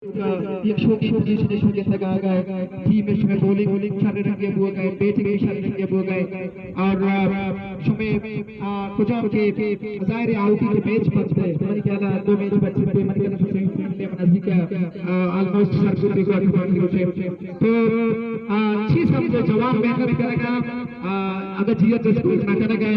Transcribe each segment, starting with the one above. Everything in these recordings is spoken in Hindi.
एक छोटी पोजीशन शुगे थगागा टीम में शुमे बॉलिंग शारे रंगे बुआगा बैटिंग में शारे रंगे बुआगा और शुमे कुछ के जाहिर आउट के मैच बनते मन क्या ना दो मैच बचे कोई मन क्या ना सेमीफाइनल में नजदीक ऑलमोस्ट सरगुल भी को पहुंच तो अच्छी सब जो जवाब मेहनत करेगा अगर जीत स्कोर ना करेगा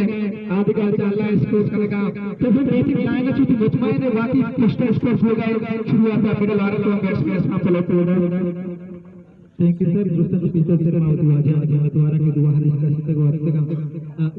आदि का अल्लाह स्कोर करेगा तो फिर बैटिंग लाएगा चूंकि मुतमईन है वाकई फर्स्ट स्कोर होगा शुरुआत में मिडिल ऑर्डर को बैट्समैन आप लोग को थैंक यू सर दोस्तों पिछले से मैं तो आज तुम्हारा के दुआ है इसका सिद्ध को आता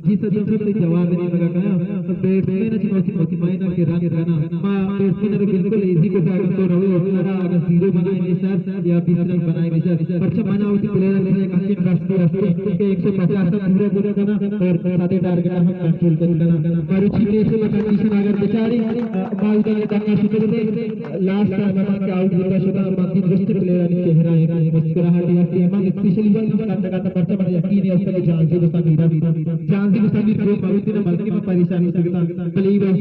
जी सर सर जवाब नहीं लगा का तो बैट्समैन जी मुतमईन के रन रहना मां बैट्समैन बिल्कुल इजी के साथ तो रहो अगर जीरो बनाएंगे सर या 20 रन बनाएंगे सर पर जब बना उसी प्लेयर ने एक अच्छे रास्ते के 150 रन पूरा करना और साथे टारगेट हम कंट्रोल करना पर छीने से कंडीशन अगर बेचारी बाउंड्री ने करना शुरू कर लास्ट टाइम के आउट होता शुदा बाकी दोस्त प्लेयर ने चेहरा है मस्त रहा है टीम स्पेशली करने का परचा बड़ा यकीन है उसका जान से दोस्त मीरा जान से दोस्त मीरा को बहुत दिन बल्कि में परेशानी सकता बिलीव है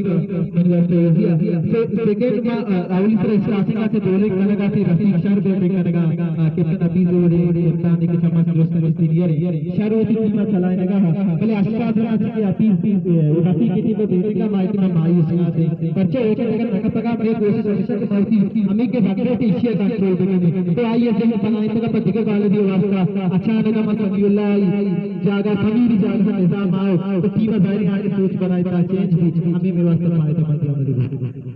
सो सेकंड में राहुल पर स्टार्टिंग से बॉलिंग करेगा फिर रफीक शर बैटिंग करेगा कैप्टन अभी जो कप्तान ने के चमच दोस्त में सीनियर शर होती टीम चलाएगा पहले आशीर्वाद देना चाहिए अपनी रफीक की टीम को बैटिंग का माइक में मायूस से परचे एक अगर नका पका पर कोशिश हमेशा के माउथी हमें के बाकी टीशिया कंट्रोल देंगे तो आइए जब बनाए तो पतिके वाले भी वास्ता अच्छा लगा मतलब अल्लाह जागा समीर जागा निजाम आओ तो टीम बाहर आके सोच बनाए था चेंज भी हमें में वास्ता पाए तो मतलब